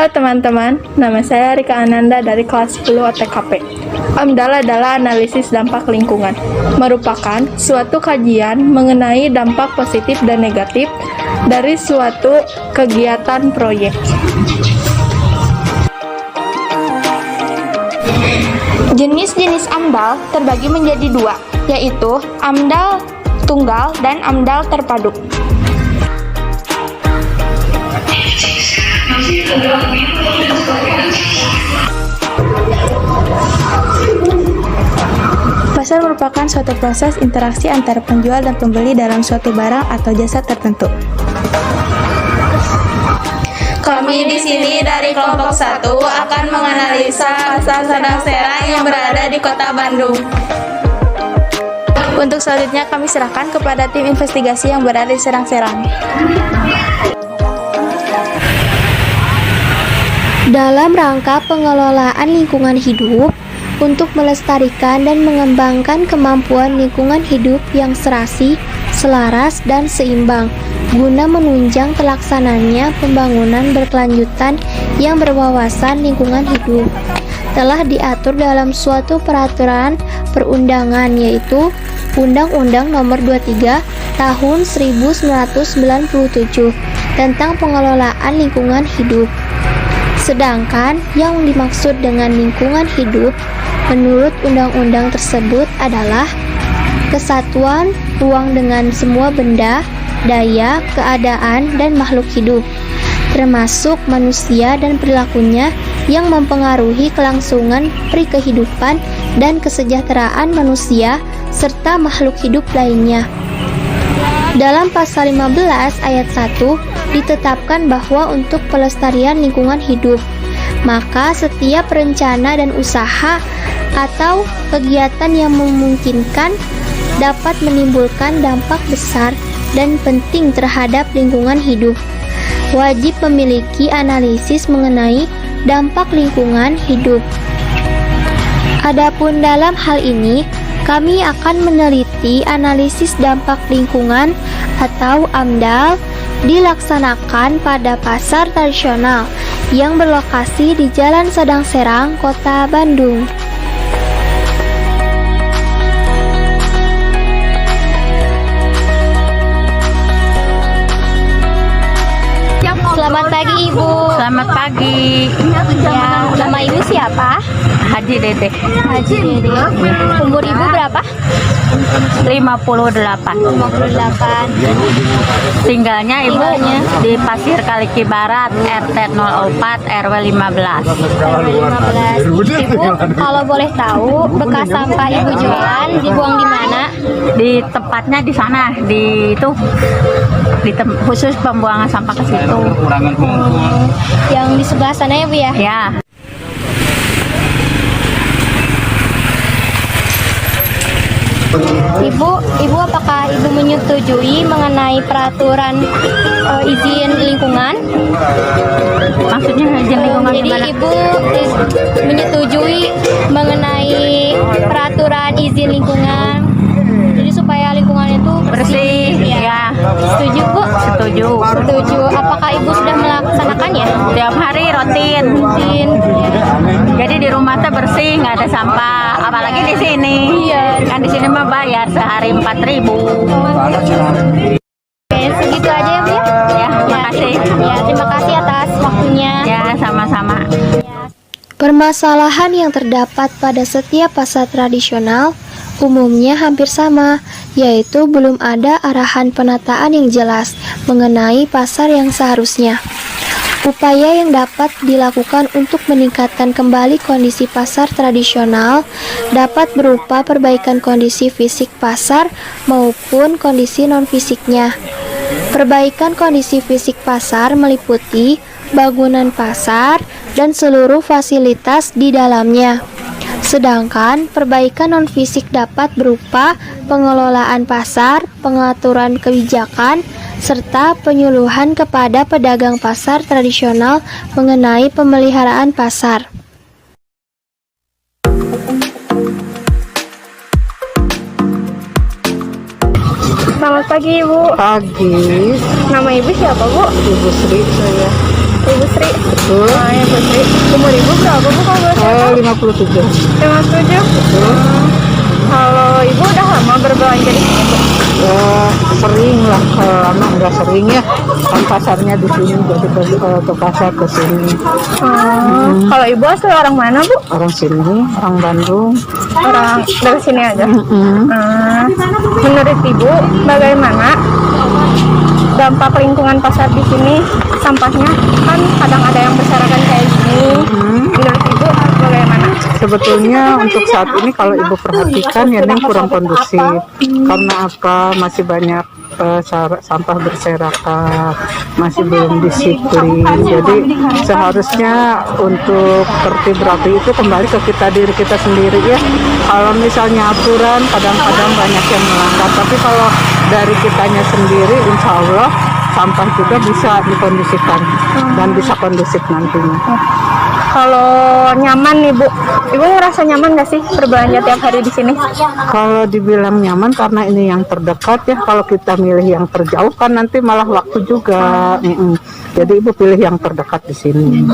Halo teman-teman, nama saya Rika Ananda dari kelas 10 OTKP. AMDAL adalah analisis dampak lingkungan, merupakan suatu kajian mengenai dampak positif dan negatif dari suatu kegiatan proyek. Jenis-jenis AMDAL terbagi menjadi dua, yaitu AMDAL tunggal dan AMDAL terpadu. Pasar merupakan suatu proses interaksi antara penjual dan pembeli dalam suatu barang atau jasa tertentu. Kami di sini dari kelompok 1 akan menganalisa pasar Sadang Serang yang berada di Kota Bandung. Untuk selanjutnya kami serahkan kepada tim investigasi yang berada di Serang-Serang. Dalam rangka pengelolaan lingkungan hidup, untuk melestarikan dan mengembangkan kemampuan lingkungan hidup yang serasi, selaras, dan seimbang, guna menunjang terlaksananya pembangunan berkelanjutan yang berwawasan lingkungan hidup, telah diatur dalam suatu peraturan perundangan, yaitu Undang-Undang Nomor 23 Tahun 1997 tentang pengelolaan lingkungan hidup. Sedangkan yang dimaksud dengan lingkungan hidup menurut undang-undang tersebut adalah kesatuan ruang dengan semua benda, daya, keadaan, dan makhluk hidup, termasuk manusia dan perilakunya yang mempengaruhi kelangsungan kehidupan dan kesejahteraan manusia serta makhluk hidup lainnya. Dalam pasal 15 ayat 1 ditetapkan bahwa untuk pelestarian lingkungan hidup, maka setiap rencana dan usaha atau kegiatan yang memungkinkan dapat menimbulkan dampak besar dan penting terhadap lingkungan hidup, wajib memiliki analisis mengenai dampak lingkungan hidup. Adapun dalam hal ini, kami akan meneliti analisis dampak lingkungan atau AMDAL dilaksanakan pada pasar tradisional yang berlokasi di Jalan Sadang Serang, Kota Bandung. Selamat pagi Ibu. Selamat pagi. Ya, nama Ibu siapa? Haji Dede. Haji Dede. Umur Ibu berapa? 58. 58. Tinggalnya Ibu di Pasir Kaliki Barat, RT 04 RW 15. Ibu, kalau boleh tahu, bekas sampah Ibu jualan dibuang di mana? Di tempatnya di sana, khusus pembuangan sampah ke situ. Yang di sebelah sana ya Bu ya? Ya. Ibu apakah Ibu menyetujui mengenai peraturan izin lingkungan? Maksudnya izin lingkungan Jadi gimana? Ibu menyetujui mengenai peraturan izin lingkungan. Jadi supaya lingkungan itu Bersih, ya. Setuju Bu? Setuju. Setuju. Apakah Ibu sudah melaksanakannya? Tiap hari rutin. Rutin. Ya. Jadi di rumah tuh bersih, nggak ada sampah. Apalagi di sini. Iya. Kan di sini mah bayar sehari 4.000. Oke, segitu aja ya Bu ya. Ya, makasih. Ya, terima kasih atas waktunya. Ya, sama-sama. Permasalahan yang terdapat pada setiap pasar tradisional umumnya hampir sama, yaitu belum ada arahan penataan yang jelas mengenai pasar yang seharusnya. Upaya yang dapat dilakukan untuk meningkatkan kembali kondisi pasar tradisional dapat berupa perbaikan kondisi fisik pasar maupun kondisi non-fisiknya. Perbaikan kondisi fisik pasar meliputi bangunan pasar dan seluruh fasilitas di dalamnya. Sedangkan perbaikan non-fisik dapat berupa pengelolaan pasar, pengaturan kebijakan, serta penyuluhan kepada pedagang pasar tradisional mengenai pemeliharaan pasar. Selamat pagi Ibu. Pagi, Nama Ibu siapa Bu? Ibu Sri saya. Ibu Sri. Betul. Ibu Sri. Umur Ibu berapa Bu kalau boleh tahu? 57. 57. Betul. Kalau Ibu udah lama berbelanja di sini Bu? Ya, sering lah, kalau lama nggak sering ya. Kan pasarnya di sini, jadi ke pasar ke sini. Kalau Ibu asli orang mana Bu? Orang sini, orang Bandung. Orang dari sini aja. Mm-mm. Menurut Ibu, bagaimana dampak lingkungan pasar di sini? Sampahnya kan kadang ada yang berserakan kayak gini. Menurut Ibu bagaimana? Sebetulnya untuk saat ini kalau ibu perhatikan ya ini kurang kondusif. Karena apa? Masih banyak sampah berserakan, masih belum disiplin. Jadi seharusnya untuk tertib rapi itu kembali ke diri kita sendiri ya. Kalau misalnya aturan kadang-kadang banyak yang melanggar, tapi kalau dari kitanya sendiri insya Allah sampah juga bisa dikondisikan dan bisa kondusif nantinya. Kalau nyaman nih Bu, Ibu ngerasa nyaman nggak sih berbelanja tiap hari di sini? Kalau dibilang nyaman karena ini yang terdekat ya. Kalau kita milih yang terjauh kan nanti malah waktu juga. Jadi ibu pilih yang terdekat di sini.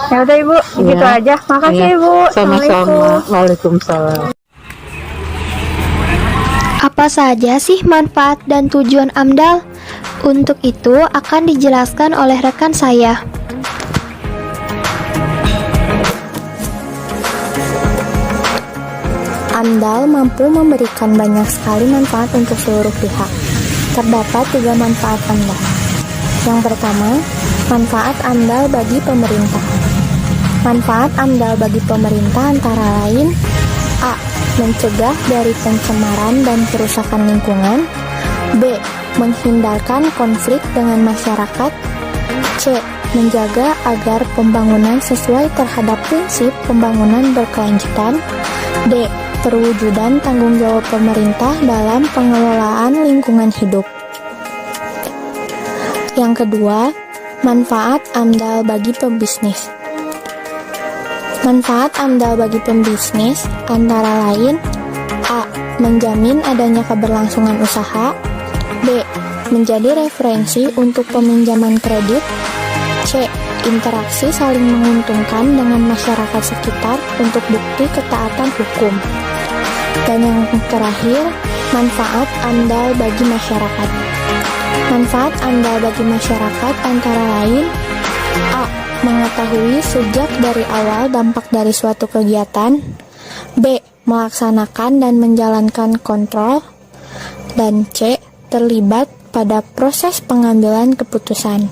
Ya udah Ibu, gitu Ya. aja. Makasih Ya. Ibu. Sama-sama. Waalaikumsalam. Apa saja sih manfaat dan tujuan AMDAL? Untuk itu akan dijelaskan oleh rekan saya. AMDAL mampu memberikan banyak sekali manfaat untuk seluruh pihak. Terdapat 3 manfaat AMDAL. Yang pertama, manfaat AMDAL bagi pemerintah. Manfaat AMDAL bagi pemerintah antara lain: A. Mencegah dari pencemaran dan kerusakan lingkungan. B. Menghindarkan konflik dengan masyarakat. C. Menjaga agar pembangunan sesuai terhadap prinsip pembangunan berkelanjutan. D. Perwujudan tanggung jawab pemerintah dalam pengelolaan lingkungan hidup. Yang kedua, manfaat AMDAL bagi pebisnis. Manfaat AMDAL bagi pembisnis antara lain: A. Menjamin adanya keberlangsungan usaha. B. Menjadi referensi untuk peminjaman kredit. C. Interaksi saling menguntungkan dengan masyarakat sekitar untuk bukti ketaatan hukum. Dan yang terakhir, manfaat AMDAL bagi masyarakat. Manfaat AMDAL bagi masyarakat antara lain: A. Mengetahui sejak dari awal dampak dari suatu kegiatan. B. Melaksanakan dan menjalankan kontrol. Dan C. Terlibat pada proses pengambilan keputusan.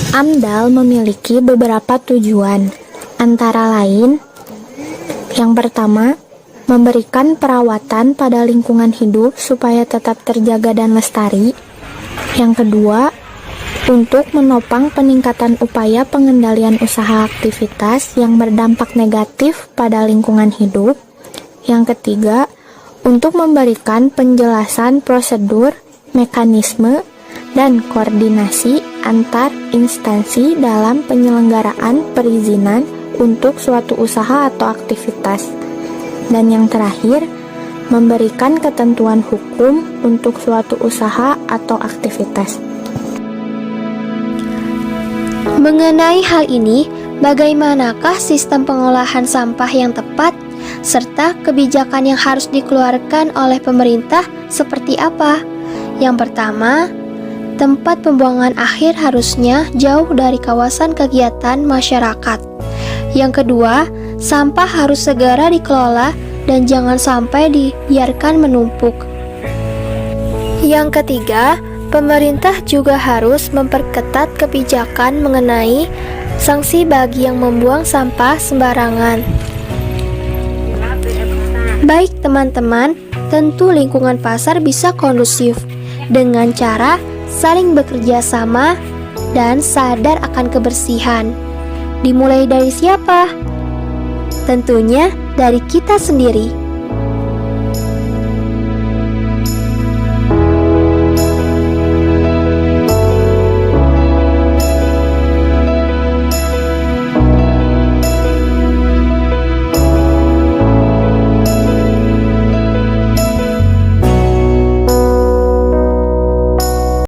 AMDAL memiliki beberapa tujuan, antara lain: yang pertama, memberikan perawatan pada lingkungan hidup supaya tetap terjaga dan lestari. Yang kedua, untuk menopang peningkatan upaya pengendalian usaha aktivitas yang berdampak negatif pada lingkungan hidup. Yang ketiga, untuk memberikan penjelasan prosedur, mekanisme, dan koordinasi antar instansi dalam penyelenggaraan perizinan untuk suatu usaha atau aktivitas. Dan yang terakhir, memberikan ketentuan hukum untuk suatu usaha atau aktivitas. Mengenai hal ini, bagaimanakah sistem pengolahan sampah yang tepat, serta kebijakan yang harus dikeluarkan oleh pemerintah seperti apa? Yang pertama, tempat pembuangan akhir harusnya jauh dari kawasan kegiatan masyarakat. Yang kedua, sampah harus segera dikelola dan jangan sampai dibiarkan menumpuk. Yang ketiga, pemerintah juga harus memperketat kebijakan mengenai sanksi bagi yang membuang sampah sembarangan. Baik teman-teman, tentu lingkungan pasar bisa kondusif dengan cara saling bekerja sama dan sadar akan kebersihan. Dimulai dari siapa? Tentunya dari kita sendiri.